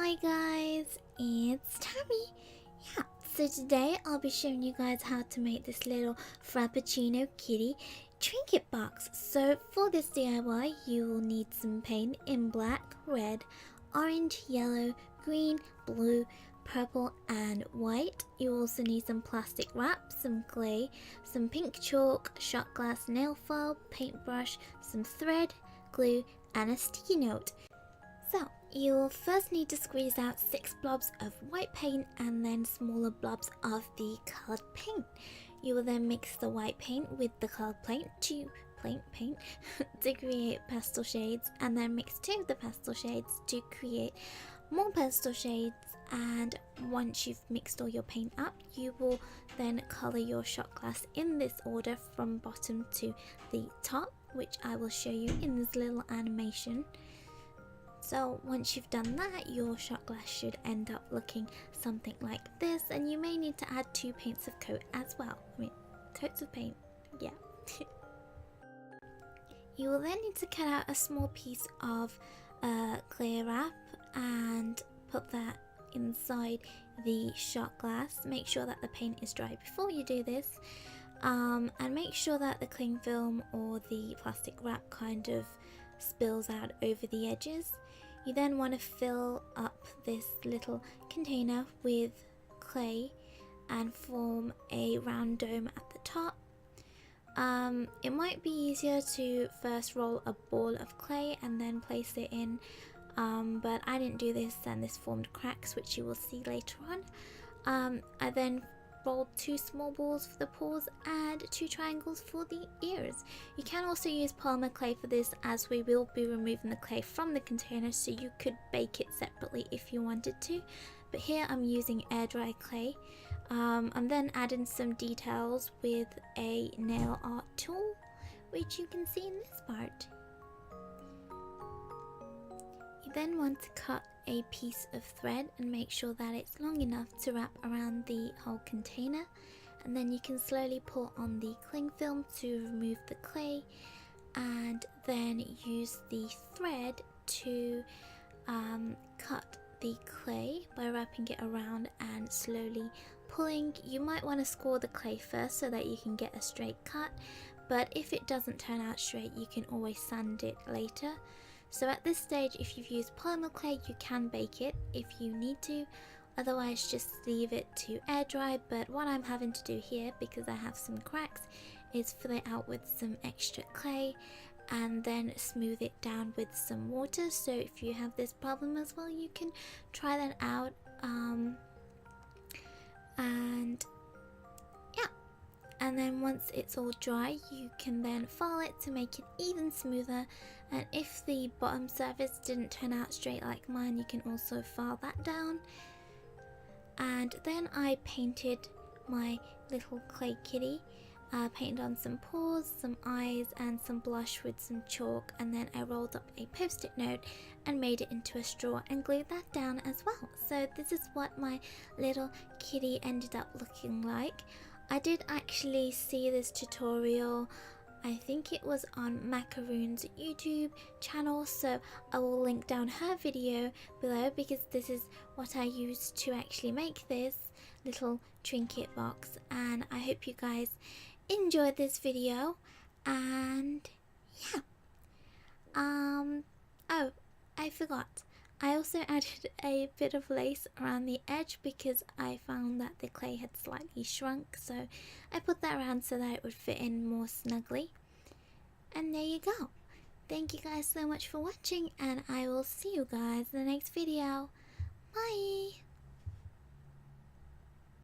Hi guys, it's Tammy. So today I'll be showing you guys how to make this little Frappuccino kitty trinket box. So for this DIY you will need some paint in black, red, orange, yellow, green, blue, purple and white. You also need some plastic wrap, some clay, some pink chalk, shot glass nail file, paintbrush, some thread, glue and a sticky note. So, you will first need to squeeze out 6 blobs of white paint and then smaller blobs of the coloured paint. You will then mix the white paint with the coloured paint to create pastel shades, and then mix 2 of the pastel shades to create more pastel shades. And once you've mixed all your paint up, you will then colour your shot glass in this order from bottom to the top, which I will show you in this little animation. So once you've done that, your shot glass should end up looking something like this, and you may need to add 2 paints of coat as well. Coats of paint, yeah. You will then need to cut out a small piece of clear wrap and put that inside the shot glass. Make sure that the paint is dry before you do this, and make sure that the cling film or the plastic wrap kind of spills out over the edges. You then want to fill up this little container with clay and form a round dome at the top. It might be easier to first roll a ball of clay and then place it in, but I didn't do this and this formed cracks, which you will see later on. I then rolled 2 small balls for the paws and 2 triangles for the ears. You can also use polymer clay for this, as we will be removing the clay from the container, so you could bake it separately if you wanted to, but here I'm using air dry clay. I'm then adding some details with a nail art tool, which you can see in this part. You then want to cut a piece of thread and make sure that it's long enough to wrap around the whole container, and then you can slowly pull on the cling film to remove the clay, and then use the thread to cut the clay by wrapping it around and slowly pulling. You might want to score the clay first so that you can get a straight cut, but if it doesn't turn out straight you can always sand it later. So at this stage, if you've used polymer clay, you can bake it if you need to, otherwise just leave it to air dry. But what I'm having to do here, because I have some cracks, is fill it out with some extra clay and then smooth it down with some water. So if you have this problem as well, you can try that out. And then once it's all dry, you can then file it to make it even smoother, and if the bottom surface didn't turn out straight like mine, you can also file that down. And then I painted my little clay kitty, painted on some paws, some eyes and some blush with some chalk, and then I rolled up a post-it note and made it into a straw and glued that down as well. So this is what my little kitty ended up looking like. I did actually see this tutorial, I think it was on Maqaroon's YouTube channel, so I will link down her video below, because this is what I used to actually make this little trinket box. And I hope you guys enjoyed this video, and yeah. Oh, I forgot. I also added a bit of lace around the edge because I found that the clay had slightly shrunk, so I put that around so that it would fit in more snugly. And there you go. Thank you guys so much for watching, and I will see you guys in the next video. Bye!